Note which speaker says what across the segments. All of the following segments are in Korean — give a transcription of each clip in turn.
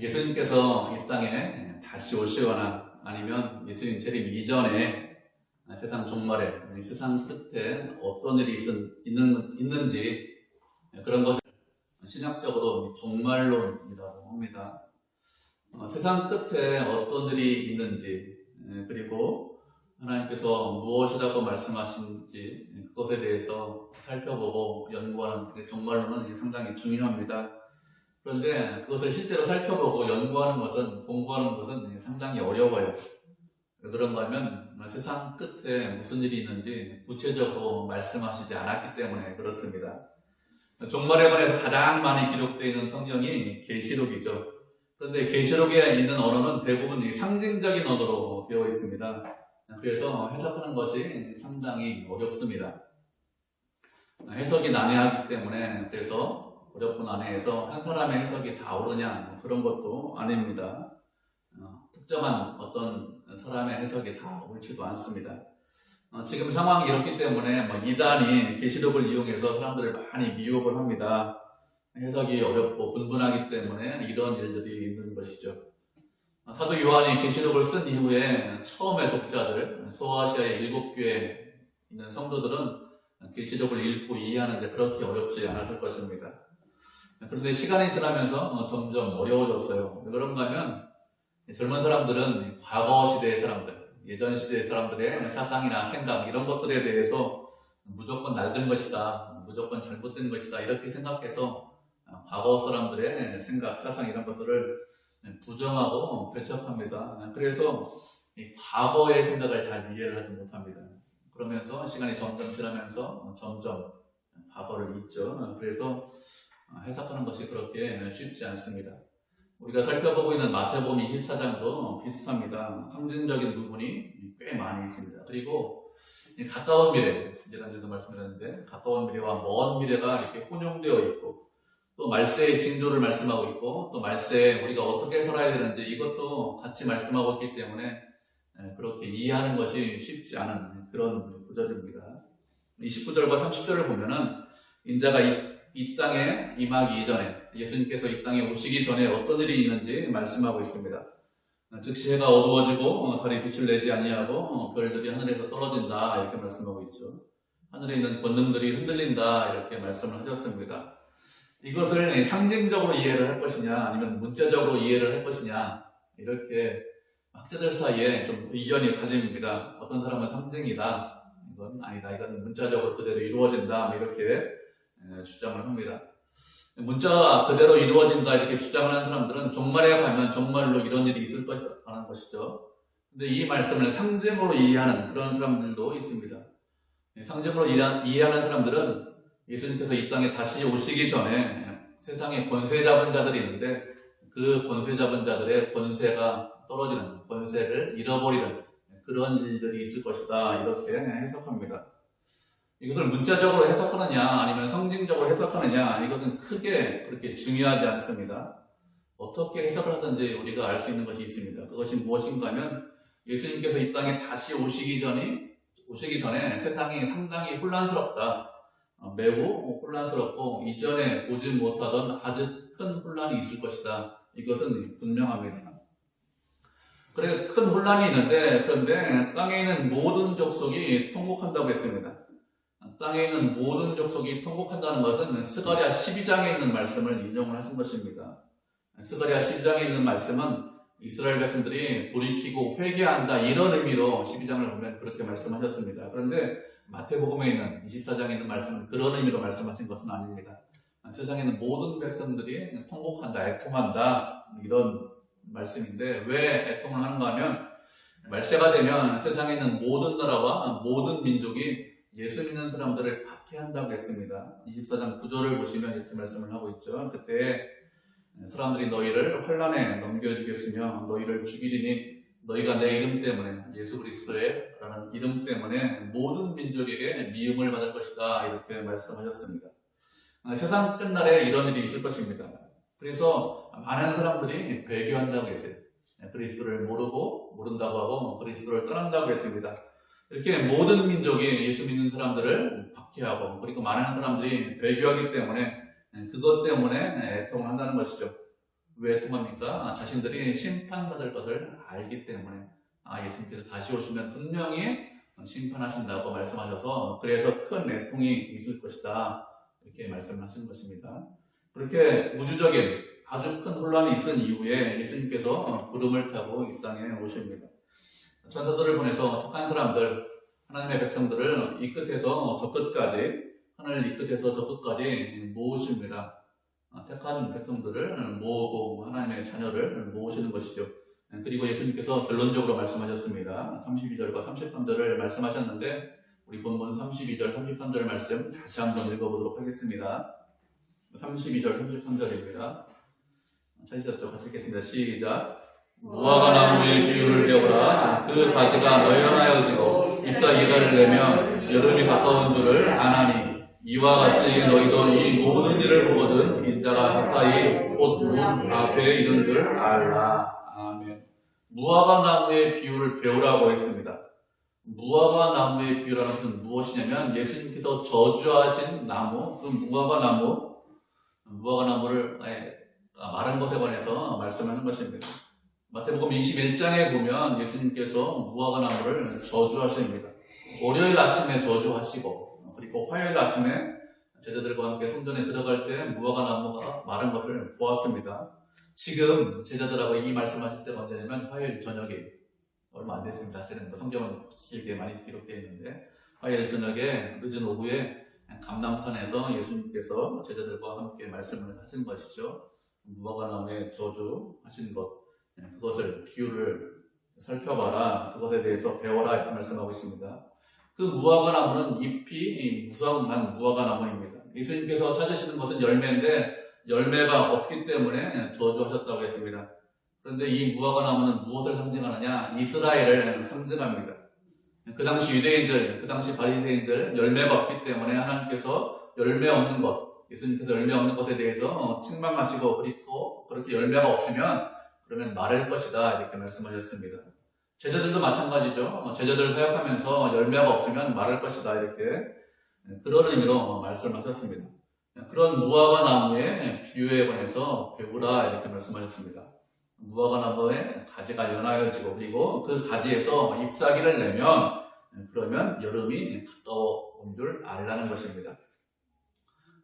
Speaker 1: 예수님께서 이 땅에 다시 오시거나 아니면 예수님 재림 이전에 세상 종말에, 세상 끝에 어떤 일이 있는지 그런 것을 신학적으로 종말론이라고 합니다. 세상 끝에 어떤 일이 있는지 그리고 하나님께서 무엇이라고 말씀하신지 그것에 대해서 살펴보고 연구하는 종말론은 상당히 중요합니다. 그런데 그것을 실제로 살펴보고 연구하는 것은, 공부하는 것은 상당히 어려워요. 왜 그런가 하면 세상 끝에 무슨 일이 있는지 구체적으로 말씀하시지 않았기 때문에 그렇습니다. 종말에 관해서 가장 많이 기록되어 있는 성경이 계시록이죠. 그런데 계시록에 있는 언어는 대부분 상징적인 언어로 되어 있습니다. 그래서 해석하는 것이 상당히 어렵습니다. 해석이 난해하기 때문에 그래서 어렵고 난해해서 한 사람의 해석이 다 옳으냐 그런 것도 아닙니다. 특정한 어떤 사람의 해석이 다 옳지도 않습니다. 지금 상황이 이렇기 때문에 이단이 계시록을 이용해서 사람들을 많이 미혹을 합니다. 해석이 어렵고 분분하기 때문에 이런 일들이 있는 것이죠. 사도 요한이 계시록을 쓴 이후에 처음에 독자들, 소아시아의 7교회에 있는 성도들은 계시록을 읽고 이해하는데 그렇게 어렵지 않았을 것입니다. 그런데 시간이 지나면서 점점 어려워졌어요. 왜 그런가 하면 젊은 사람들은 과거 시대의 사람들, 예전 시대의 사람들의 사상이나 생각 이런 것들에 대해서 무조건 낡은 것이다, 무조건 잘못된 것이다 이렇게 생각해서 과거 사람들의 생각, 사상 이런 것들을 부정하고 배척합니다. 그래서 이 과거의 생각을 잘 이해를 하지 못합니다. 그러면서 시간이 점점 지나면서 점점 과거를 잊죠. 그래서 해석하는 것이 그렇게 쉽지 않습니다. 우리가 살펴보고 있는 마태복음 24장도 비슷합니다. 상징적인 부분이 꽤 많이 있습니다. 그리고 가까운 미래, 지난주에도 말씀드렸는데 가까운 미래와 먼 미래가 이렇게 혼용되어 있고 또 말세의 징조를 말씀하고 있고 또 말세에 우리가 어떻게 살아야 되는지 이것도 같이 말씀하고 있기 때문에 그렇게 이해하는 것이 쉽지 않은 그런 구절입니다. 29절과 30절을 보면은 인자가 이 땅에 임하기 이전에 예수님께서 이 땅에 오시기 전에 어떤 일이 있는지 말씀하고 있습니다. 즉시 해가 어두워지고 달이 빛을 내지 아니하고 별들이 하늘에서 떨어진다 이렇게 말씀하고 있죠. 하늘에 있는 권능들이 흔들린다 이렇게 말씀을 하셨습니다. 이것을 상징적으로 이해를 할 것이냐 아니면 문자적으로 이해를 할 것이냐 이렇게 학자들 사이에 좀 의견이 갈립니다. 어떤 사람은 상징이다, 이건 아니다, 이건 문자적으로 그대로 이루어진다 이렇게 주장을 합니다. 문자가 그대로 이루어진다 이렇게 주장을 하는 사람들은 종말에 가면 정말로 이런 일이 있을 것이라는 것이죠. 근데 이 말씀을 상징으로 이해하는 그런 사람들도 있습니다. 상징으로 이해하는 사람들은 예수님께서 이 땅에 다시 오시기 전에 세상에 권세 잡은 자들이 있는데 그 권세 잡은 자들의 권세가 떨어지는, 권세를 잃어버리는 그런 일들이 있을 것이다 이렇게 해석합니다. 이것을 문자적으로 해석하느냐 아니면 상징적으로 해석하느냐 이것은 크게 그렇게 중요하지 않습니다. 어떻게 해석을 하든지 우리가 알 수 있는 것이 있습니다. 그것이 무엇인가 하면 예수님께서 이 땅에 다시 오시기 전에 세상이 상당히 혼란스럽다, 매우 혼란스럽고 이전에 보지 못하던 아주 큰 혼란이 있을 것이다. 이것은 분명합니다. 그래 큰 혼란이 있는데 그런데 땅에 있는 모든 족속이 통곡한다고 했습니다. 땅에 있는 모든 족속이 통곡한다는 것은 스가랴 12장에 있는 말씀을 인용을 하신 것입니다. 스가랴 12장에 있는 말씀은 이스라엘 백성들이 돌이키고 회개한다 이런 의미로 12장을 보면 그렇게 말씀하셨습니다. 그런데 마태복음에 있는 24장에 있는 말씀은 그런 의미로 말씀하신 것은 아닙니다. 세상에 있는 모든 백성들이 통곡한다, 애통한다 이런 말씀인데 왜 애통을 하는가 하면 말세가 되면 세상에 있는 모든 나라와 모든 민족이 예수 믿는 사람들을 박해한다고 했습니다. 24장 9절을 보시면 이렇게 말씀을 하고 있죠. 그때 사람들이 너희를 환난에 넘겨주겠으며 너희를 죽이리니 너희가 내 이름 때문에 예수 그리스도라는 이름 때문에 모든 민족에게 미움을 받을 것이다 이렇게 말씀하셨습니다. 세상 끝날에 이런 일이 있을 것입니다. 그래서 많은 사람들이 배교한다고 했어요. 그리스도를 모른다고 하고 그리스도를 떠난다고 했습니다. 이렇게 모든 민족이 예수 믿는 사람들을 박해하고 그리고 많은 사람들이 배교하기 때문에 그것 때문에 애통을 한다는 것이죠. 왜 통합니까? 자신들이 심판받을 것을 알기 때문에 예수님께서 다시 오시면 분명히 심판하신다고 말씀하셔서 그래서 큰 애통이 있을 것이다 이렇게 말씀하신 것입니다. 그렇게 우주적인 아주 큰 혼란이 있은 이후에 예수님께서 구름을 타고 이 땅에 오십니다. 천사들을 보내서 택한 사람들, 하나님의 백성들을 이 끝에서 저 끝까지, 하늘 이 끝에서 저 끝까지 모으십니다. 택한 백성들을 모으고 하나님의 자녀를 모으시는 것이죠. 그리고 예수님께서 결론적으로 말씀하셨습니다. 32절과 33절을 말씀하셨는데 우리 본문 32절, 33절 말씀 다시 한번 읽어보도록 하겠습니다. 32절, 33절입니다. 찾으셨죠? 같이 읽겠습니다. 시작. 무화과 나무의 비유를 배우라. 그 가지가 널널하여지고 잎사귀를 내면 여름이 가까운 줄을 아나니 이와 같이 너희도 이 모든 일을 보거든 인자가 가까이 곧 문 앞에 있는 줄 알라. 아멘. 무화과 나무의 비유를 배우라고 했습니다. 무화과 나무의 비유라는 것은 무엇이냐면 예수님께서 저주하신 나무, 그 무화과 나무를 마른 것에 관해서 말씀하는 것입니다. 마태복음 21장에 보면 예수님께서 무화과 나무를 저주하십니다. 월요일 아침에 저주하시고 그리고 화요일 아침에 제자들과 함께 성전에 들어갈 때 무화과 나무가 마른 것을 보았습니다. 지금 제자들하고 이 말씀하실 때가 언제냐면 화요일 저녁에 얼마 안 됐습니다. 사실은 성경은 길게 많이 기록되어 있는데 화요일 저녁에 늦은 오후에 감람산에서 예수님께서 제자들과 함께 말씀을 하신 것이죠. 무화과 나무에 저주하신 것, 그것을 비유를 살펴봐라, 그것에 대해서 배워라 이렇게 말씀하고 있습니다. 그 무화과 나무는 잎이 무성한 무화과 나무입니다. 예수님께서 찾으시는 것은 열매인데 열매가 없기 때문에 저주하셨다고 했습니다. 그런데 이 무화과 나무는 무엇을 상징하느냐? 이스라엘을 상징합니다. 그 당시 유대인들, 그 당시 바리새인들 열매가 없기 때문에 하나님께서 열매 없는 것, 예수님께서 열매 없는 것에 대해서 책망하시고 그리고 그렇게 열매가 없으면 그러면 마를 것이다 이렇게 말씀하셨습니다. 제자들도 마찬가지죠. 제자들을 사역하면서 열매가 없으면 마를 것이다 이렇게 그런 의미로 말씀하셨습니다. 그런 무화과 나무의 비유에 관해서 배우라 이렇게 말씀하셨습니다. 무화과 나무의 가지가 연하여지고 그리고 그 가지에서 잎사귀를 내면 그러면 여름이 가까워온 줄 알라는 것입니다.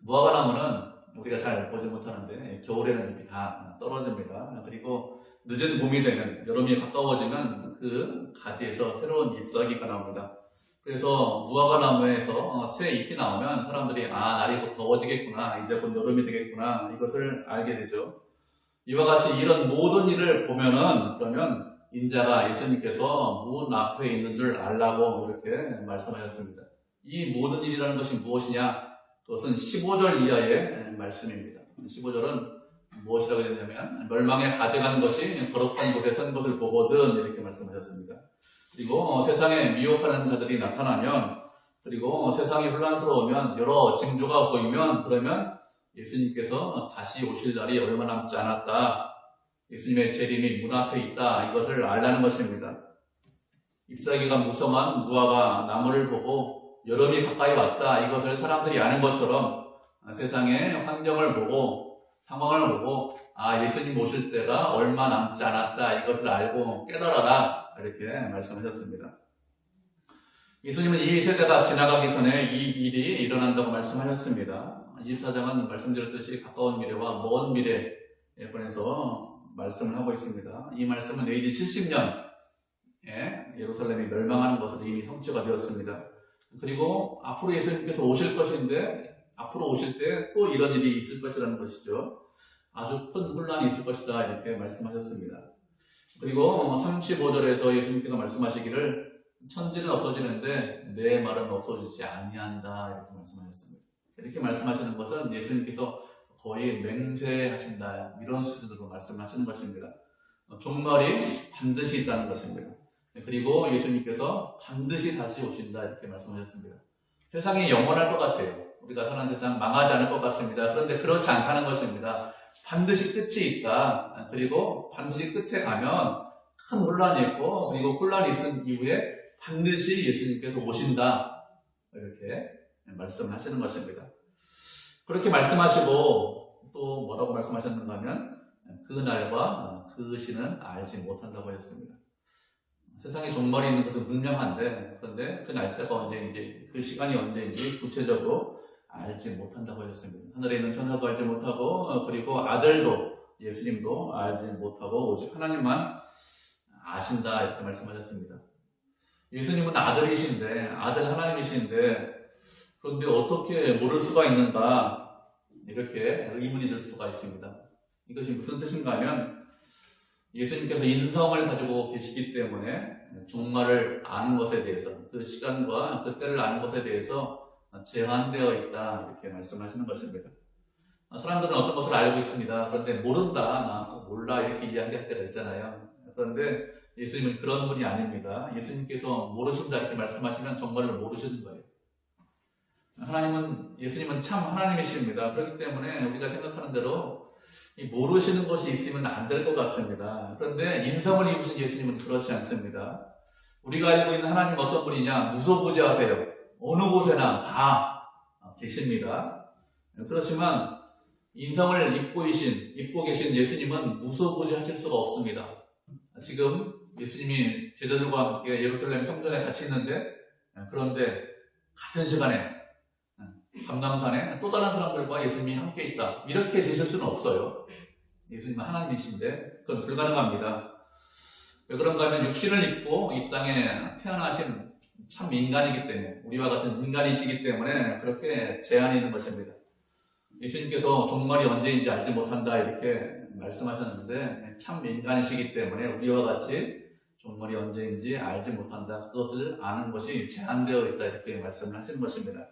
Speaker 1: 무화과 나무는 우리가 잘 보지 못하는데 겨울에는 잎이 다 떨어집니다. 그리고 늦은 봄이 되면 여름이 가까워지면 그 가지에서 새로운 잎사귀가 나옵니다. 그래서 무화과 나무에서 새 잎이 나오면 사람들이 날이 더 더워지겠구나, 이제 곧 여름이 되겠구나 이것을 알게 되죠. 이와 같이 이런 모든 일을 보면은 그러면 인자가 예수님께서 문 앞에 있는 줄 알라고 이렇게 말씀하셨습니다. 이 모든 일이라는 것이 무엇이냐? 그것은 15절 이하의 말씀입니다. 15절은 무엇이라고 했냐면 멸망에 가져간 것이 거룩한 곳에 선 것을 보거든 이렇게 말씀하셨습니다. 그리고 세상에 미혹하는 자들이 나타나면 그리고 세상이 혼란스러우면 여러 징조가 보이면 그러면 예수님께서 다시 오실 날이 얼마 남지 않았다. 예수님의 재림이 문 앞에 있다. 이것을 알라는 것입니다. 잎사귀가 무성한 무화과 나무를 보고 여름이 가까이 왔다. 이것을 사람들이 아는 것처럼 세상의 환경을 보고 상황을 보고 예수님 오실 때가 얼마 남지 않았다. 이것을 알고 깨달아라. 이렇게 말씀하셨습니다. 예수님은 이 세대가 지나가기 전에 이 일이 일어난다고 말씀하셨습니다. 24장은 말씀드렸듯이 가까운 미래와 먼 미래에 관해서 말씀을 하고 있습니다. 이 말씀은 AD 70년에 예루살렘이 멸망하는 것으로 이미 성취가 되었습니다. 그리고 앞으로 예수님께서 오실 것인데 앞으로 오실 때 또 이런 일이 있을 것이라는 것이죠. 아주 큰 혼란이 있을 것이다 이렇게 말씀하셨습니다. 그리고 35절에서 예수님께서 말씀하시기를 천지는 없어지는데 내 말은 없어지지 아니한다 이렇게 말씀하셨습니다. 이렇게 말씀하시는 것은 예수님께서 거의 맹세하신다 이런 수준으로 말씀하시는 것입니다. 종말이 반드시 있다는 것입니다. 그리고 예수님께서 반드시 다시 오신다 이렇게 말씀하셨습니다. 세상이 영원할 것 같아요. 우리가 사는 세상 망하지 않을 것 같습니다. 그런데 그렇지 않다는 것입니다. 반드시 끝이 있다. 그리고 반드시 끝에 가면 큰 혼란이 있고 그리고 혼란이 있은 이후에 반드시 예수님께서 오신다 이렇게 말씀하시는 것입니다. 그렇게 말씀하시고 또 뭐라고 말씀하셨는가 하면 그 날과 그 시는 알지 못한다고 하였습니다. 세상에 종말이 있는 것은 분명한데, 그런데 그 날짜가 언제인지, 그 시간이 언제인지 구체적으로 알지 못한다고 하였습니다. 하늘에 있는 천사도 알지 못하고, 그리고 아들도, 예수님도 알지 못하고, 오직 하나님만 아신다, 이렇게 말씀하셨습니다. 예수님은 아들이신데, 아들 하나님이신데, 그런데 어떻게 모를 수가 있는가, 이렇게 의문이 들 수가 있습니다. 이것이 무슨 뜻인가 하면, 예수님께서 인성을 가지고 계시기 때문에 종말을 아는 것에 대해서, 그 시간과 그 때를 아는 것에 대해서 제한되어 있다, 이렇게 말씀하시는 것입니다. 사람들은 어떤 것을 알고 있습니다. 그런데 모른다, 나 그거 몰라, 이렇게 이야기할 때가 있잖아요. 그런데 예수님은 그런 분이 아닙니다. 예수님께서 모르신다 이렇게 말씀하시면 정말로 모르시는 거예요. 예수님은 참 하나님이십니다. 그렇기 때문에 우리가 생각하는 대로 모르시는 것이 있으면 안 될 것 같습니다. 그런데 인성을 입으신 예수님은 그렇지 않습니다. 우리가 알고 있는 하나님 어떤 분이냐? 무소부재하세요. 어느 곳에나 다 계십니다. 그렇지만 인성을 입고 계신 예수님은 무소부재하실 수가 없습니다. 지금 예수님이 제자들과 함께 예루살렘 성전에 같이 있는데, 그런데 같은 시간에 감람산에 또 다른 사람들과 예수님이 함께 있다, 이렇게 되실 수는 없어요. 예수님은 하나님이신데 그건 불가능합니다. 왜 그런가 하면 육신을 입고 이 땅에 태어나신 참 인간이기 때문에, 우리와 같은 인간이시기 때문에 그렇게 제한이 있는 것입니다. 예수님께서 종말이 언제인지 알지 못한다, 이렇게 말씀하셨는데 참 인간이시기 때문에 우리와 같이 종말이 언제인지 알지 못한다, 그것을 아는 것이 제한되어 있다, 이렇게 말씀을 하신 것입니다.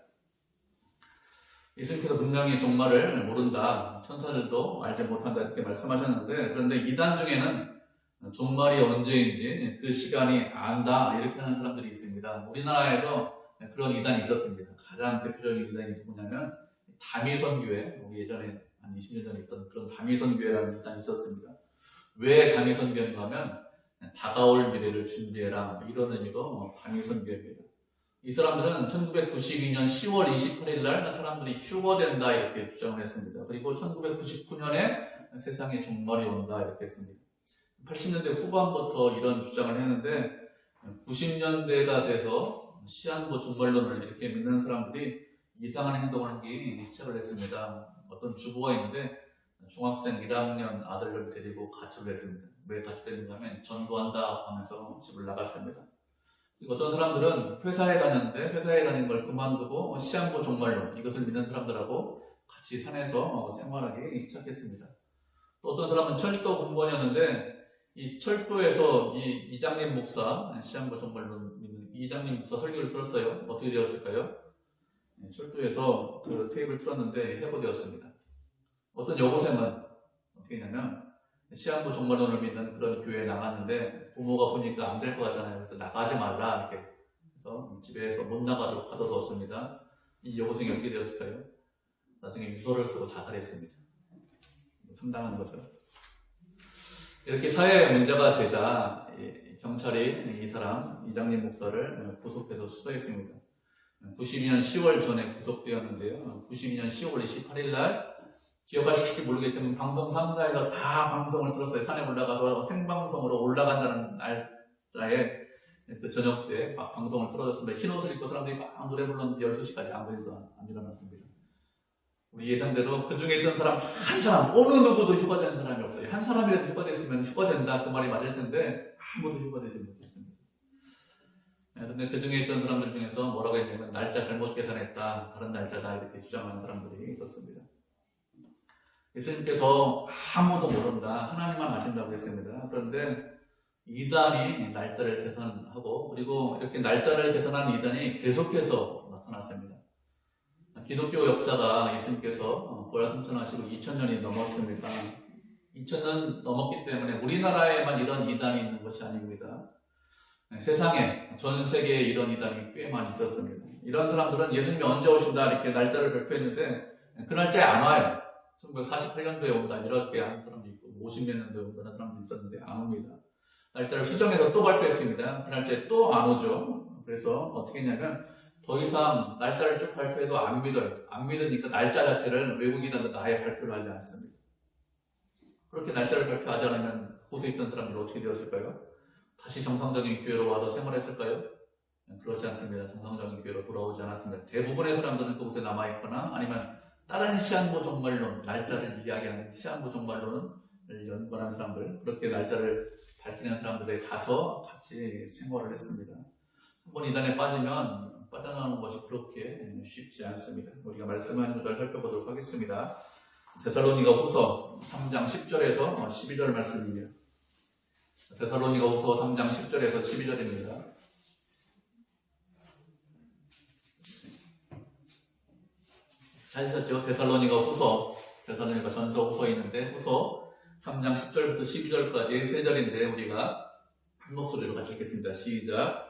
Speaker 1: 예수님께서 분명히 종말을 모른다, 천사들도 알지 못한다, 이렇게 말씀하셨는데, 그런데 이단 중에는 종말이 언제인지 그 시간이 안다, 이렇게 하는 사람들이 있습니다. 우리나라에서 그런 이단이 있었습니다. 가장 대표적인 이단이 누구냐면 다미선교회, 우리 예전에 한 20년 전에 있던 그런 다미선교회라는 이단이 있었습니다. 왜 다미선교회인가 하면 다가올 미래를 준비해라, 이런 의미로 다미선교회입니다. 이 사람들은 1992년 10월 28일 날 사람들이 휴거된다, 이렇게 주장을 했습니다. 그리고 1999년에 세상에 종말이 온다, 이렇게 했습니다. 80년대 후반부터 이런 주장을 했는데 90년대가 돼서 시한부 종말론을 이렇게 믿는 사람들이 이상한 행동을 하기 시작을 했습니다. 어떤 주부가 있는데 중학생 1학년 아들을 데리고 가출을 했습니다. 왜 가출했는가 하면 전도한다 하면서 집을 나갔습니다. 어떤 사람들은 회사에 다녔는데 회사에 다니는 걸 그만두고 시한부 종말론, 이것을 믿는 사람들하고 같이 산에서 생활하기 시작했습니다. 또 어떤 사람은 철도 공무원이었는데 이 철도에서 이 이장님 목사, 시한부 종말론 믿는 이장님 목사 설교를 들었어요. 어떻게 되었을까요? 철도에서 그 테이프를 틀었는데 해고되었습니다. 어떤 여고생은 어떻게 했냐면 시한부 종말론을 믿는 그런 교회에 나갔는데 부모가 보니까 안 될 것 같잖아요. 그래서 나가지 말라, 이렇게 해서 집에서 못 나가도록 가둬두었습니다. 이 여고생이 어떻게 되었을까요? 나중에 유서를 쓰고 자살했습니다. 상당한 거죠. 이렇게 사회에 문제가 되자 경찰이 이 사람 이장님 목사를 구속해서 수사했습니다. 92년 10월 전에 구속되었는데요. 92년 10월 28일 날, 기억하실지 모르겠지만 방송 3사에서 다 방송을 들었어요. 산에 올라가서 생방송으로 올라간다는 날짜에 그 저녁 때 막 방송을 틀어줬습니다. 흰옷을 입고 사람들이 막 노래 불렀는데 12시까지 아무도 안 일어났습니다. 우리 예상대로 그 중에 있던 사람 한 사람, 어느 누구도 휴가된 사람이 없어요. 한 사람이라도 휴가됐으면 휴가된다, 그 말이 맞을 텐데 아무도 휴가되지 못했습니다. 그런데 그 중에 있던 사람들 중에서 뭐라고 했냐면 날짜 잘못 계산했다, 다른 날짜다, 이렇게 주장하는 사람들이 있었습니다. 예수님께서 아무도 모른다, 하나님만 아신다고 했습니다. 그런데 이단이 날짜를 계산하고, 그리고 이렇게 날짜를 계산한 이단이 계속해서 나타났습니다. 기독교 역사가 예수님께서 부활승천하시고 2000년이 넘었습니다. 2000년 넘었기 때문에 우리나라에만 이런 이단이 있는 것이 아닙니다. 세상에, 전 세계에 이런 이단이 꽤 많이 있었습니다. 이런 사람들은 예수님이 언제 오신다, 이렇게 날짜를 발표했는데 그 날짜에 안 와요. 1948년도에 온다, 이렇게 하는 사람도 있고 50몇 년도에 온다는 사람도 있었는데 안 옵니다. 날짜를 수정해서 또 발표했습니다. 그 날짜에 또 안 오죠. 그래서 어떻게 했냐면 더 이상 날짜를 쭉 발표해도 안 믿어요. 안 믿으니까 날짜 자체를 외국인한테 아예 발표를 하지 않습니다. 그렇게 날짜를 발표하지 않으면 그곳에 있던 사람들 어떻게 되었을까요? 다시 정상적인 교회로 와서 생활했을까요? 그렇지 않습니다. 정상적인 교회로 돌아오지 않았습니다. 대부분의 사람들은 그곳에 남아있거나 아니면 다른 시한부 종말론, 날짜를 이야기하는 시한부 종말론을 연구하는 사람들, 그렇게 날짜를 밝히는 사람들에 가서 같이 생활을 했습니다. 한번 이단에 빠지면 빠져나오는 것이 그렇게 쉽지 않습니다. 우리가 말씀하는 것을 살펴보도록 하겠습니다. 데살로니가 후서 3장 10절에서 12절 말씀입니다. 데살로니가 후서 3장 10절에서 12절입니다. 찾으셨죠? 데살로니가 후서, 데살로니가 전서 후서 있는데 후서 3장 10절부터 12절까지 세 절인데 우리가 한 목소리로 같이 읽겠습니다. 시작.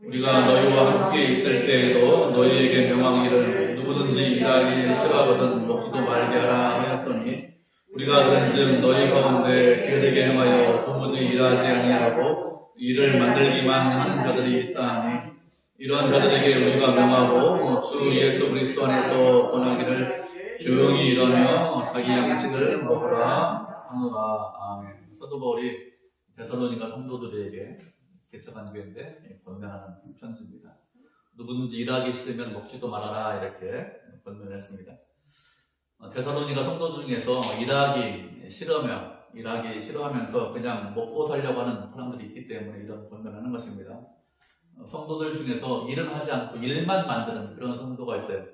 Speaker 1: 우리가 너희와 함께 있을 때에도 너희에게 명하기를 누구든지 일하기 싫어하거든 먹지도 말게 하라 하였더니 우리가 그런즉 너희 가운데 게으르게 행하여 도무지 일하지 아니하고 일을 만들기만 하는 자들이 있다 하니 이런 자들에게 우리가 명하고 주 예수 그리스도 안에서 권하기를 조용히 일하며 자기 양식을 먹으라 하노라. 아멘. 사도 바울이 데살로니가 성도들에게 개척한 교회인데 권면하는 편지입니다. 누구든지 일하기 싫으면 먹지도 말아라 이렇게 권면했습니다. 데살로니가 성도 중에서 일하기 싫어하면서 그냥 먹고 살려고 하는 사람들이 있기 때문에 이런 권면하는 것입니다. 성도들 중에서 일은 하지 않고 일만 만드는 그런 성도가 있어요.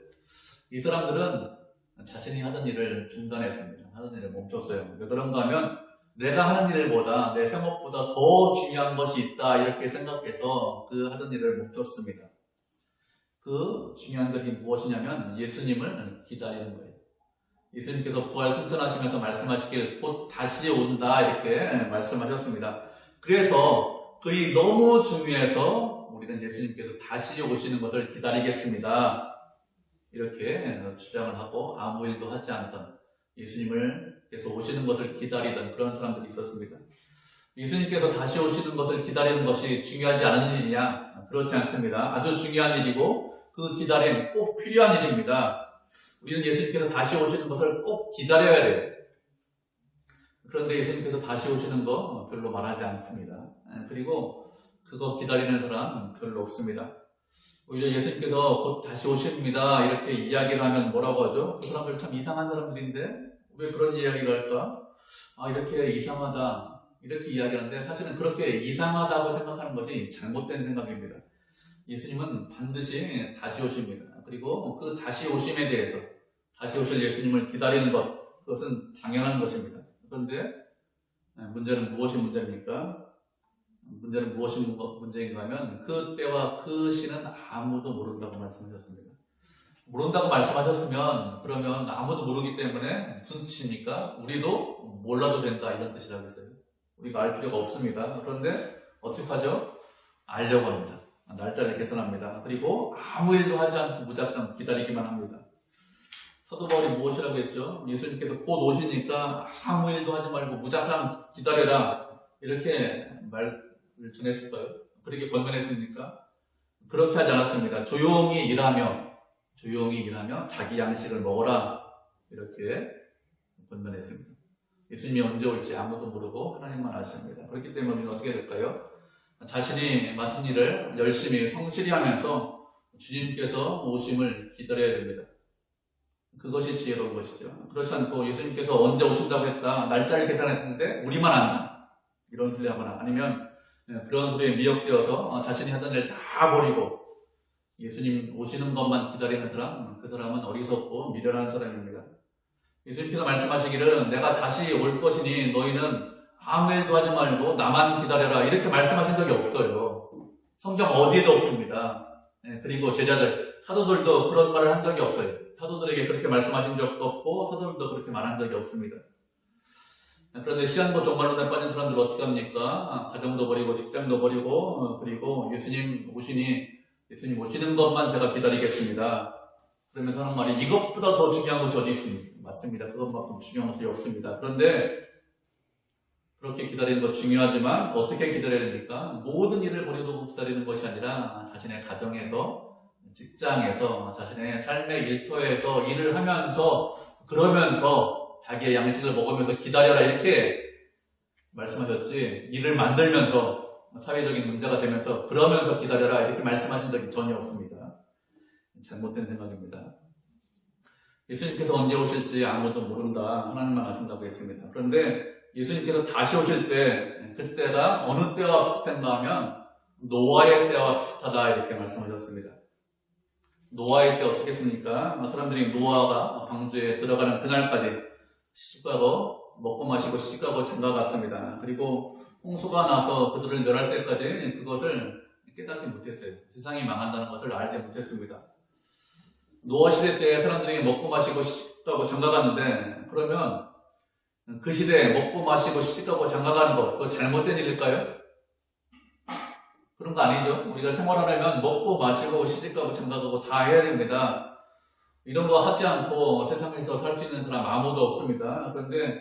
Speaker 1: 이 사람들은 자신이 하던 일을 중단했습니다. 하던 일을 멈췄어요. 왜 그런가 하면 내가 하는 일보다 내 생업보다 더 중요한 것이 있다 이렇게 생각해서 그 하던 일을 멈췄습니다. 그 중요한 것이 무엇이냐면 예수님을 기다리는 거예요. 예수님께서 부활 승천하시면서 말씀하시길 곧 다시 온다 이렇게 말씀하셨습니다. 그래서 그 일이 너무 중요해서 우리는 예수님께서 다시 오시는 것을 기다리겠습니다. 이렇게 주장을 하고 아무 일도 하지 않던 예수님께서 오시는 것을 기다리던 그런 사람들이 있었습니다. 예수님께서 다시 오시는 것을 기다리는 것이 중요하지 않은 일이냐? 그렇지 않습니다. 아주 중요한 일이고 그 기다림 꼭 필요한 일입니다. 우리는 예수님께서 다시 오시는 것을 꼭 기다려야 돼요. 그런데 예수님께서 다시 오시는 거 별로 말하지 않습니다. 그리고 그거 기다리는 사람 별로 없습니다. 오히려 예수님께서 곧 다시 오십니다 이렇게 이야기를 하면 뭐라고 하죠? 그 사람들 참 이상한 사람들인데 왜 그런 이야기를 할까? 이렇게 이상하다 이렇게 이야기하는데 사실은 그렇게 이상하다고 생각하는 것이 잘못된 생각입니다. 예수님은 반드시 다시 오십니다. 그리고 그 다시 오심에 대해서 다시 오실 예수님을 기다리는 것 그것은 당연한 것입니다. 그런데 문제는 무엇이 문제입니까? 문제는 무엇이 문제인가 하면 그 때와 그 시는 아무도 모른다고 말씀하셨습니다. 모른다고 말씀하셨으면 그러면 아무도 모르기 때문에 무슨 뜻입니까? 우리도 몰라도 된다 이런 뜻이라겠어요. 우리가 알 필요가 없습니다. 그런데 어떻게 하죠? 알려고 합니다. 날짜를 계산합니다. 그리고 아무 일도 하지 않고 무작정 기다리기만 합니다. 사도 바울이 무엇이라고 했죠? 예수님께서 곧 오시니까 아무 일도 하지 말고 무작정 기다려라 이렇게 말을 전했을까요? 그렇게 권면했습니까? 그렇게 하지 않았습니다. 조용히 일하며 자기 양식을 먹어라 이렇게 권면했습니다. 예수님이 언제 올지 아무도 모르고 하나님만 아십니다. 그렇기 때문에 우리는 어떻게 될까요? 자신이 맡은 일을 열심히 성실히 하면서 주님께서 오심을 기다려야 됩니다. 그것이 지혜로운 것이죠. 그렇지 않고 예수님께서 언제 오신다고 했다 날짜를 계산했는데 우리만 안다 이런 소리 하거나 아니면 그런 소리에 미혹되어서 자신이 하던 일 다 버리고 예수님 오시는 것만 기다리는 사람, 그 사람은 어리석고 미련한 사람입니다. 예수님께서 말씀하시기를 내가 다시 올 것이니 너희는 아무 일도 하지 말고 나만 기다려라 이렇게 말씀하신 적이 없어요. 성경 어디에도 없습니다. 그리고 제자들, 사도들도 그런 말을 한 적이 없어요. 사도들에게 그렇게 말씀하신 적도 없고 사도들도 그렇게 말한 적이 없습니다. 그런데 시한부 종말론에 빠진 사람들 어떻게 합니까? 가정도 버리고 직장도 버리고 그리고 예수님 오시는 것만 제가 기다리겠습니다. 그러면서 하는 말이 이것보다 더 중요한 것이 어디 있습니까? 맞습니다. 그것만큼 중요한 것이 없습니다. 그런데 그렇게 기다리는 것 중요하지만 어떻게 기다려야 됩니까? 모든 일을 버려두고 기다리는 것이 아니라 자신의 가정에서, 직장에서, 자신의 삶의 일터에서 일을 하면서 그러면서 자기의 양식을 먹으면서 기다려라 이렇게 말씀하셨지, 일을 만들면서 사회적인 문제가 되면서 그러면서 기다려라 이렇게 말씀하신 적이 전혀 없습니다. 잘못된 생각입니다. 예수님께서 언제 오실지 아무도 모른다, 하나님만 아신다고 했습니다. 그런데 예수님께서 다시 오실 때 그때가 어느 때와 비슷한가 하면 노아의 때와 비슷하다 이렇게 말씀하셨습니다. 노아의 때 어떻게 했습니까? 사람들이 노아가 방주에 들어가는 그날까지 시집가고 먹고 마시고 시집가고 장가갔습니다. 그리고 홍수가 나서 그들을 멸할 때까지 그것을 깨닫지 못했어요. 세상이 망한다는 것을 알지 못했습니다. 노아 시대 때 사람들이 먹고 마시고 시집가고 장가갔는데, 그러면 그 시대에 먹고 마시고 시집가고 장가가는 것, 그거 잘못된 일일까요? 그런 거 아니죠. 우리가 생활하려면 먹고 마시고 시집가고 장가가고 다 해야 됩니다. 이런 거 하지 않고 세상에서 살 수 있는 사람 아무도 없습니다. 그런데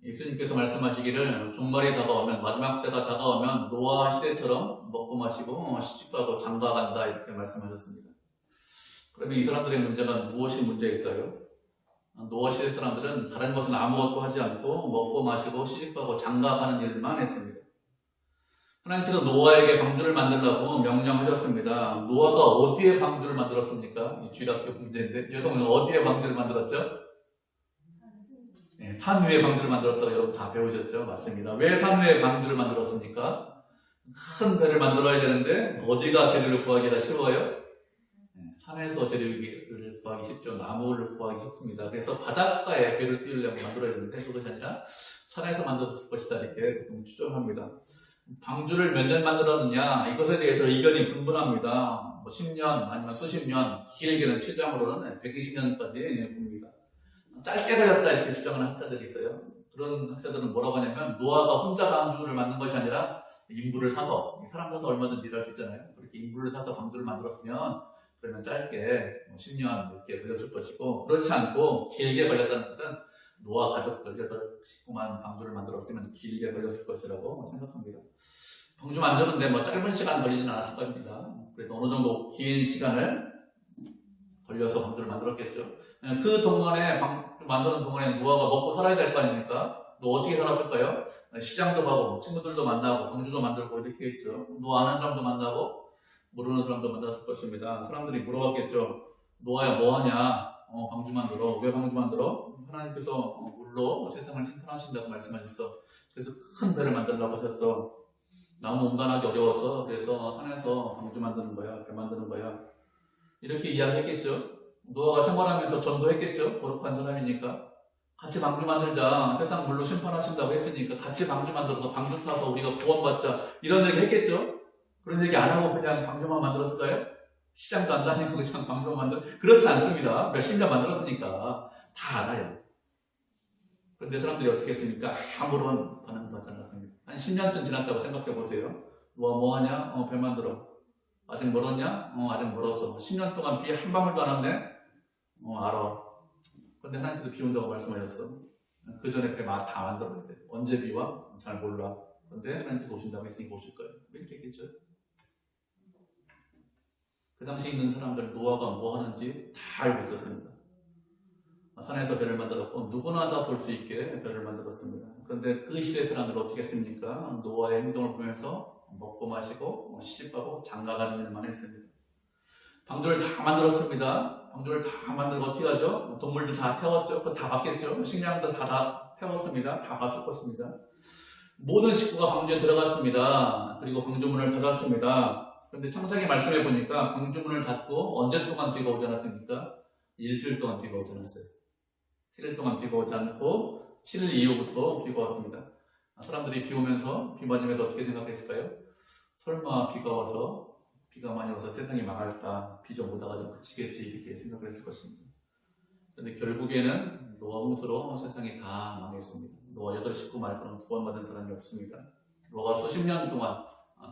Speaker 1: 예수님께서 말씀하시기를 종말이 다가오면, 마지막 때가 다가오면 노아 시대처럼 먹고 마시고 시집가고 장가간다 이렇게 말씀하셨습니다. 그러면 이 사람들의 문제가 무엇이 문제일까요? 노아 시대 사람들은 다른 것은 아무것도 하지 않고 먹고 마시고 시집가고 장가가는 일만 했습니다. 하나님께서 노아에게 방주를 만들라고 명령하셨습니다. 노아가 어디에 방주를 만들었습니까? 이 주일학교 문제인데, 여러분은 어디에 방주를 만들었죠? 네, 산 위에 방주를 만들었다고 여러분 다 배우셨죠? 맞습니다. 왜 산 위에 방주를 만들었습니까? 큰 배를 만들어야 되는데 어디가 재료를 구하기가 쉬워요? 산에서 재료를 구하기 쉽죠. 나무를 구하기 쉽습니다. 그래서 바닷가에 배를 띄우려고 만들어야 되는데 그것이 아니라 산에서 만들었을 것이다 이렇게 보통 추정합니다. 방주를 몇 년 만들었느냐, 이것에 대해서 의견이 분분합니다. 10년 아니면 수십 년, 길게는 최장으로는 120년까지 봅니다. 짧게 걸렸다 이렇게 주장하는 학자들이 있어요. 그런 학자들은 뭐라고 하냐면, 노아가 혼자 방주를 만든 것이 아니라 인부를 사서, 사람 사서 얼마든지 일할 수 있잖아요. 그렇게 인부를 사서 방주를 만들었으면 그러면 짧게 10년 이렇게 걸렸을 것이고, 그렇지 않고 길게 걸렸다는 것은 노아 가족들 8식구만 방주를 만들었으면 길게 걸렸을 것이라고 생각합니다. 방주 만드는데 짧은 시간 걸리지는 않았을 겁니다. 그래도 어느 정도 긴 시간을 걸려서 방주를 만들었겠죠. 그 동안에 방주 만드는 동안에 노아가 먹고 살아야 될 거 아닙니까? 너 어떻게 살았을까요? 시장도 가고 친구들도 만나고 방주도 만들고 이렇게 했죠. 노아 아는 사람도 만나고 모르는 사람도 만났을 것입니다. 사람들이 물어봤겠죠. 노아야 뭐하냐? 방주 만들어. 왜 방주 만들어? 하나님께서 물로 세상을 심판하신다고 말씀하셨어. 그래서 큰 배를 만들라고 하셨어. 나무 운반하기 어려워서 그래서 산에서 방주 만드는 거야, 배 만드는 거야, 이렇게 이야기했겠죠. 노아가 생활하면서 전도했겠죠. 거룩한 사람이니까 같이 방주 만들자, 세상 물로 심판하신다고 했으니까 같이 방주 만들어서 방주 타서 우리가 구원받자, 이런 얘기 했겠죠. 그런 얘기 안 하고 그냥 방주만 만들었을까요? 시장도 안 다니고 그냥 방주만 그렇지 않습니다. 몇십 년 만들었으니까 다 알아요. 그런데 사람들이 어떻게 했습니까? 아무런 반응도 하지 않았습니다. 한 10년쯤 지났다고 생각해 보세요. 뭐하냐? 배 만들어. 아직 멀었냐? 아직 멀었어. 10년 동안 비 한 방울도 안 왔네? 알아. 그런데 하나님께서 비 온다고 말씀하셨어. 그 전에 배 다 만들어야 돼. 언제 비 와? 잘 몰라. 그런데 하나님께서 오신다고 했으니까 오실 거예요. 이렇게 했겠죠. 그 당시 있는 사람들, 노아가 뭐 하는지 다 알고 있었습니다. 산에서 배를 만들었고 누구나 다 볼 수 있게 배를 만들었습니다. 그런데 그 시대 사람들은 어떻게 했습니까? 노아의 행동을 보면서 먹고 마시고 시집가고 장가가는 일만 했습니다. 방주를 다 만들었습니다. 방주를 다 만들고 어떻게 하죠? 동물들 다 태웠죠. 그거 다 봤겠죠. 식량도 다 태웠습니다. 다 봤을 것입니다. 모든 식구가 방주에 들어갔습니다. 그리고 방주문을 닫았습니다. 그런데 창세기 말씀해 보니까 방주문을 닫고 언제 동안 비가 오지 않았습니까? 일주일 동안 비가 오지 않았어요. 7일 동안 비가 오지 않고 7일 이후부터 비가 왔습니다. 사람들이 비 오면서, 비 맞으면서 어떻게 생각했을까요? 설마 비가 많이 와서 세상이 망할까, 비 좀 오다가 좀 그치겠지 이렇게 생각을 했을 것입니다. 그런데 결국에는 노아 홍수로 세상이 다 망했습니다. 노아 8식구 말고는 구원받은 사람이 없습니다. 노아가 수십 년 동안,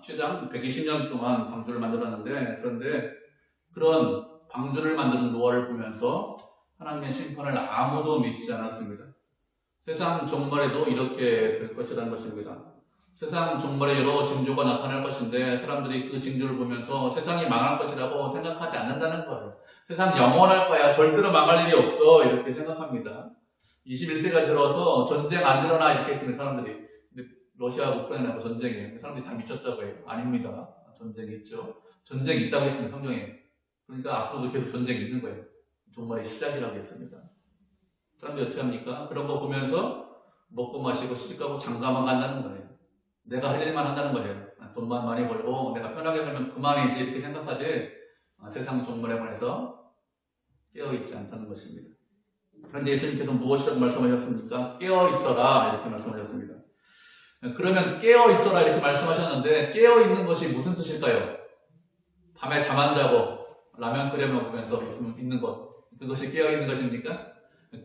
Speaker 1: 최장 120년 동안 방주를 만들었는데, 그런데 그런 방주를 만드는 노아를 보면서 하나님의 심판을 아무도 믿지 않았습니다. 세상 종말에도 이렇게 될 것이라는 것입니다. 세상 종말에 여러 징조가 나타날 것인데 사람들이 그 징조를 보면서 세상이 망할 것이라고 생각하지 않는다는 거예요. 세상 영원할 거야, 절대로 망할 일이 없어, 이렇게 생각합니다. 21세가 들어서 전쟁 안 일어나 이렇게 했습니다, 사람들이. 근데 러시아, 우크라이나하고 전쟁이에요. 사람들이 다 미쳤다고 해요. 아닙니다. 전쟁이 있죠. 전쟁이 있다고 했습니다, 성경에. 그러니까 앞으로도 계속 전쟁이 있는 거예요. 종말의 시작이라고 했습니다. 사람들이 어떻게 합니까? 그런 거 보면서 먹고 마시고 시집가고 장가만 간다는 거예요. 내가 할 일만 한다는 거예요. 돈만 많이 벌고 내가 편하게 살면 그만이지 이렇게 생각하지 세상 종말에 관해서 깨어있지 않다는 것입니다. 그런데 예수님께서 무엇이라고 말씀하셨습니까? 깨어있어라 이렇게 말씀하셨습니다. 그러면 깨어있어라 이렇게 말씀하셨는데 깨어있는 것이 무슨 뜻일까요? 밤에 잠 안 자고 라면 끓여 먹으면서 있는 것, 그것이 깨어있는 것입니까?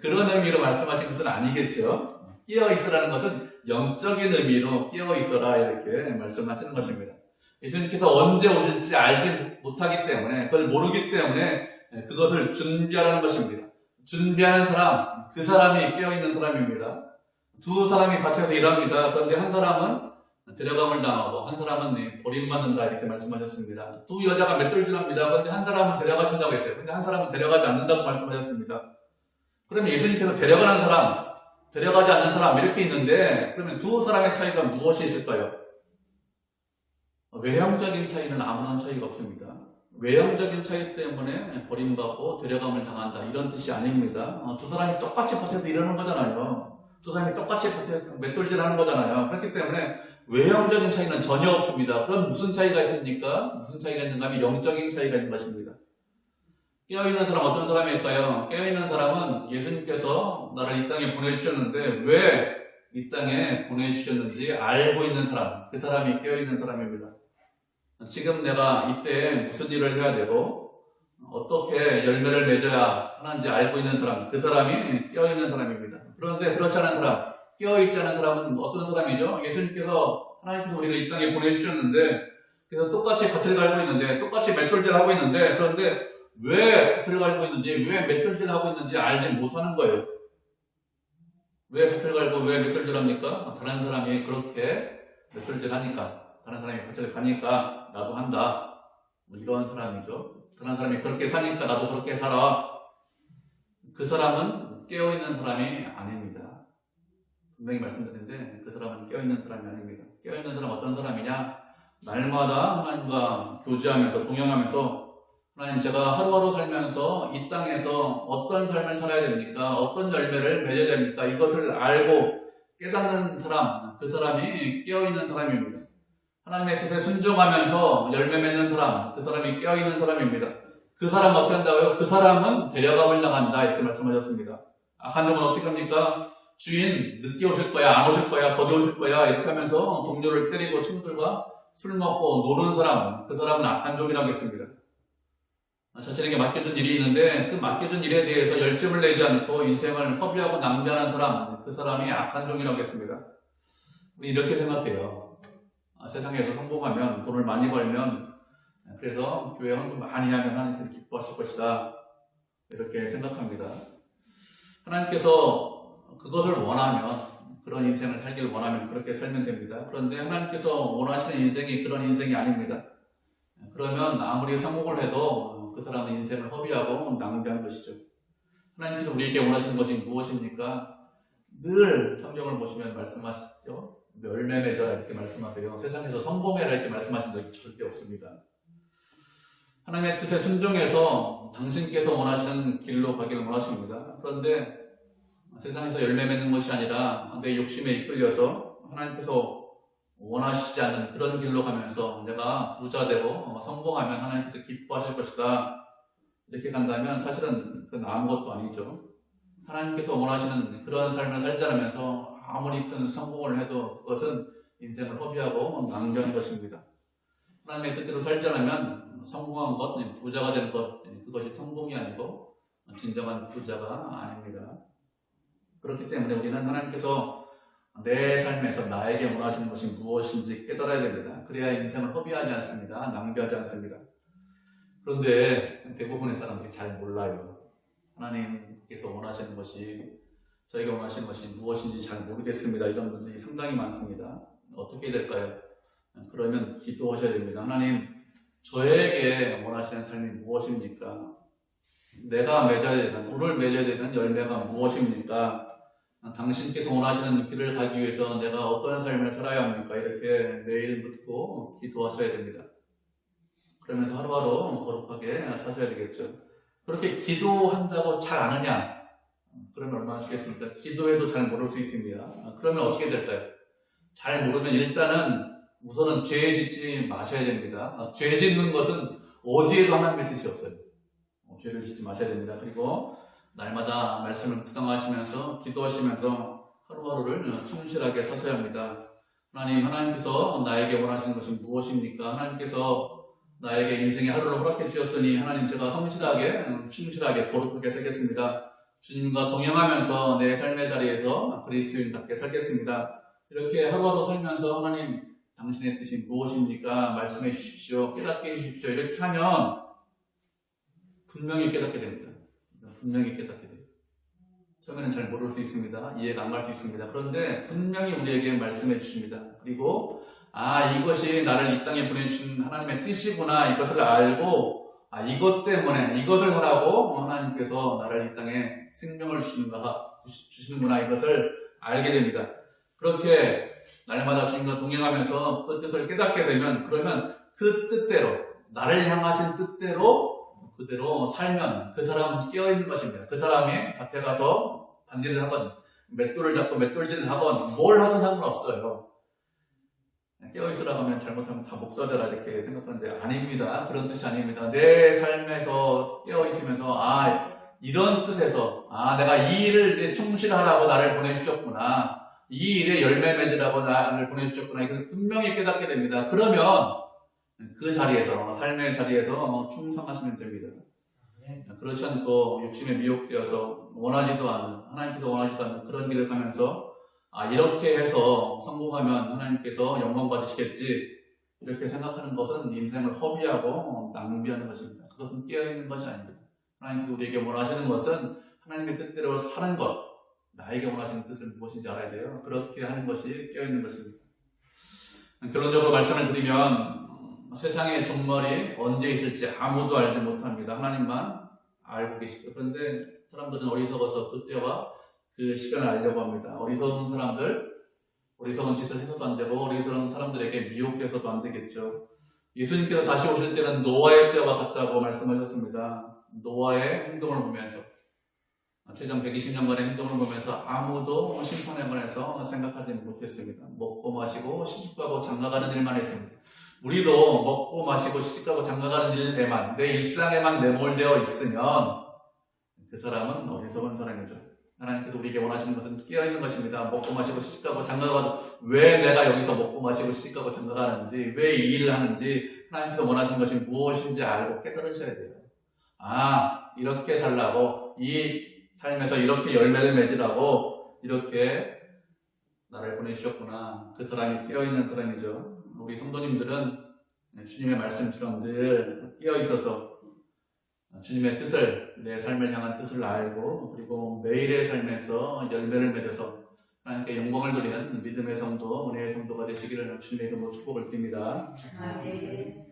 Speaker 1: 그런 의미로 말씀하신 것은 아니겠죠. 깨어있으라는 것은 영적인 의미로 깨어있어라 이렇게 말씀하시는 것입니다. 예수님께서 언제 오실지 알지 못하기 때문에, 그걸 모르기 때문에 그것을 준비하라는 것입니다. 준비하는 사람, 그 사람이 깨어있는 사람입니다. 두 사람이 밭에서 일합니다. 그런데 한 사람은 데려감을 당하고 한 사람은 버림받는다 이렇게 말씀하셨습니다. 두 여자가 맷돌질합니다. 그런데 한 사람은 데려가신다고 했어요. 그런데 한 사람은 데려가지 않는다고 말씀하셨습니다. 그러면 예수님께서 데려가는 사람, 데려가지 않는 사람 이렇게 있는데 그러면 두 사람의 차이가 무엇이 있을까요? 외형적인 차이는 아무런 차이가 없습니다. 외형적인 차이 때문에 버림받고 데려감을 당한다 이런 뜻이 아닙니다. 두 사람이 똑같이 밭에서 일하는 거잖아요. 두 사람이 똑같이 밭에서 맷돌질하는 거잖아요. 그렇기 때문에 외형적인 차이는 전혀 없습니다. 그럼 무슨 차이가 있습니까? 무슨 차이가 있는가 하면 영적인 차이가 있는 것입니다. 깨어있는 사람 어떤 사람일까요? 깨어있는 사람은 예수님께서 나를 이 땅에 보내주셨는데 왜 이 땅에 보내주셨는지 알고 있는 사람, 그 사람이 깨어있는 사람입니다. 지금 내가 이때 무슨 일을 해야 되고 어떻게 열매를 맺어야 하는지 알고 있는 사람, 그 사람이 깨어있는 사람입니다. 그런데 그렇지 않은 사람, 깨어있지 않은 사람은 어떤 사람이죠? 하나님께서 우리를 이 땅에 보내주셨는데 그래서 똑같이 밭을 갈고 있는데 똑같이 맷돌질 하고 있는데 그런데 왜 밭을 갈고 있는지 왜 맷돌질 하고 있는지 알지 못하는 거예요. 왜 밭을 갈고 왜 맷돌질 합니까? 다른 사람이 그렇게 맷돌질 하니까, 다른 사람이 밭을 가니까 나도 한다, 이런 사람이죠. 다른 사람이 그렇게 사니까 나도 그렇게 살아. 그 사람은 깨어있는 사람이 아닙니다. 분명히 말씀드리는데 그 사람은 깨어있는 사람이 아닙니다. 깨어있는 사람은 어떤 사람이냐? 날마다 하나님과 교제하면서 동행하면서 하나님, 제가 하루하루 살면서 이 땅에서 어떤 삶을 살아야 됩니까? 어떤 열매를 맺어야 됩니까? 이것을 알고 깨닫는 사람, 그 사람이 깨어있는 사람입니다. 하나님의 뜻에 순종하면서 열매 맺는 사람, 그 사람이 깨어있는 사람입니다. 그 사람 어떻게 한다고요? 그 사람은 데려감을 당한다 이렇게 말씀하셨습니다. 악한 놈은 어떻게 합니까? 주인 늦게 오실 거야, 안 오실 거야, 더디 오실 거야 이렇게 하면서 동료를 때리고 친구들과 술 먹고 노는 사람, 그 사람은 악한 종이라고 했습니다. 자신에게 맡겨준 일이 있는데 그 맡겨준 일에 대해서 열심을 내지 않고 인생을 허비하고 낭비하는 사람, 그 사람이 악한 종이라고 했습니다. 우리 이렇게 생각해요. 세상에서 성공하면, 돈을 많이 벌면, 그래서 교회 헌금 많이 하면 하나님께서 기뻐하실 것이다, 이렇게 생각합니다. 하나님께서 그것을 원하면, 그런 인생을 살길 원하면 그렇게 살면 됩니다. 그런데 하나님께서 원하시는 인생이 그런 인생이 아닙니다. 그러면 아무리 성공을 해도 그 사람의 인생을 허비하고 낭비한 것이죠. 하나님께서 우리에게 원하시는 것이 무엇입니까? 늘 성경을 보시면 말씀하시죠. 열매 맺어라 이렇게 말씀하세요. 세상에서 성공해라 이렇게 말씀하신 적이 절대 없습니다. 하나님의 뜻에 순종해서 당신께서 원하시는 길로 가기를 원하십니다. 그런데 세상에서 열매 맺는 것이 아니라 내 욕심에 이끌려서 하나님께서 원하시지 않는 그런 길로 가면서 내가 부자 되고 성공하면 하나님께서 기뻐하실 것이다 이렇게 간다면 사실은 그건 아무것도 아니죠. 하나님께서 원하시는 그런 삶을 살자면서 아무리 큰 성공을 해도 그것은 인생을 허비하고 낭비하는 것입니다. 하나님의 뜻대로 살자면 성공한 것, 부자가 된 것, 그것이 성공이 아니고 진정한 부자가 아닙니다. 그렇기 때문에 우리는 하나님께서 내 삶에서 나에게 원하시는 것이 무엇인지 깨달아야 됩니다. 그래야 인생을 허비하지 않습니다. 낭비하지 않습니다. 그런데 대부분의 사람들이 잘 몰라요. 하나님께서 원하시는 것이, 저에게 원하시는 것이 무엇인지 잘 모르겠습니다. 이런 분들이 상당히 많습니다. 어떻게 해야 될까요? 그러면 기도하셔야 됩니다. 하나님, 저에게 원하시는 삶이 무엇입니까? 내가 맺어야 되는, 오늘 맺어야 되는 열매가 무엇입니까? 당신께서 원하시는 길을 가기 위해서 내가 어떤 삶을 살아야 합니까? 이렇게 매일 묻고 기도하셔야 됩니다. 그러면서 하루하루 거룩하게 사셔야 되겠죠. 그렇게 기도한다고 잘 아느냐? 그러면 얼마나 좋겠습니까? 기도해도 잘 모를 수 있습니다. 그러면 어떻게 될까요? 잘 모르면 일단은 우선은 죄 짓지 마셔야 됩니다. 죄 짓는 것은 어디에도 하나님의 뜻이 없어요. 죄를 짓지 마셔야 됩니다. 그리고 날마다 말씀을 묵상하시면서 기도하시면서 하루하루를 충실하게 사셔야 합니다. 하나님께서 나에게 원하시는 것이 무엇입니까? 하나님께서 나에게 인생의 하루를 허락해 주셨으니 하나님 제가 성실하게 충실하게 거룩하게 살겠습니다. 주님과 동행하면서 내 삶의 자리에서 그리스도인답게 살겠습니다. 이렇게 하루하루 살면서 하나님 당신의 뜻이 무엇입니까? 말씀해 주십시오. 깨닫게 해주십시오. 이렇게 하면 분명히 깨닫게 됩니다. 분명히 깨닫게 돼요. 처음에는 잘 모를 수 있습니다. 이해가 안 갈 수 있습니다. 그런데 분명히 우리에게 말씀해 주십니다. 그리고 이것이 나를 이 땅에 보내주신 하나님의 뜻이구나 이것을 알고 이것 때문에 이것을 하라고 하나님께서 나를 이 땅에 생명을 주시는구나 이것을 알게 됩니다. 그렇게 날마다 주님과 동행하면서 그 뜻을 깨닫게 되면 그러면 그 뜻대로 나를 향하신 뜻대로 그대로 살면 그 사람은 깨어있는 것입니다. 그 사람이 밭에 가서 반일을 하건 맷돌을 잡고 맷돌질을 하건 뭘 하든 상관없어요. 깨어있으라고 하면 잘못하면 다 목사되라 이렇게 생각하는데 아닙니다. 그런 뜻이 아닙니다. 내 삶에서 깨어있으면서 이런 뜻에서 내가 이 일을 충실하라고 나를 보내주셨구나. 이 일에 열매 맺으라고 나를 보내주셨구나. 이걸 분명히 깨닫게 됩니다. 그러면 그 자리에서 삶의 자리에서 충성하시면 됩니다. 그렇지 않고 욕심에 미혹되어서 원하지도 않은 하나님께서 원하지도 않는 그런 길을 가면서 이렇게 해서 성공하면 하나님께서 영광 받으시겠지 이렇게 생각하는 것은 인생을 허비하고 낭비하는 것입니다. 그것은 깨어있는 것이 아닙니다. 하나님께서 우리에게 원하시는 것은 하나님의 뜻대로 사는 것, 나에게 원하시는 뜻은 무엇인지 알아야 돼요. 그렇게 하는 것이 깨어있는 것입니다. 결론적으로 말씀을 드리면 세상의 종말이 언제 있을지 아무도 알지 못합니다. 하나님만 알고 계시죠. 그런데 사람들은 어리석어서 그때와 그 시간을 알려고 합니다. 어리석은 사람들, 어리석은 짓을 해서도 안 되고 어리석은 사람들에게 미혹돼서도 안 되겠죠. 예수님께서 다시 오실 때는 노아의 때와 같다고 말씀하셨습니다. 노아의 행동을 보면서 최장 120년간의 행동을 보면서 아무도 심판에 관해서 생각하지 못했습니다. 먹고 마시고 시집가고 장가가는 일만 했습니다. 우리도 먹고 마시고 시집가고 장가가는 일에만 내 일상에만 내몰되어 있으면 그 사람은 어리석은 사람이죠. 하나님께서 우리에게 원하시는 것은 깨어있는 것입니다. 먹고 마시고 시집가고 장가가도 왜 내가 여기서 먹고 마시고 시집가고 장가가는지 왜 이 일을 하는지 하나님께서 원하시는 것이 무엇인지 알고 깨달으셔야 돼요. 이렇게 살라고 이 삶에서 이렇게 열매를 맺으라고 이렇게 나를 보내주셨구나. 그 사람이 깨어있는 사람이죠. 우리 성도님들은 주님의 말씀처럼 늘 깨어있어서 주님의 뜻을, 내 삶을 향한 뜻을 알고 그리고 매일의 삶에서 열매를 맺어서 하나님께 영광을 돌리는 믿음의 성도, 은혜의 성도가 되시기를 주님의 이름으로 축복을 드립니다.
Speaker 2: 아멘.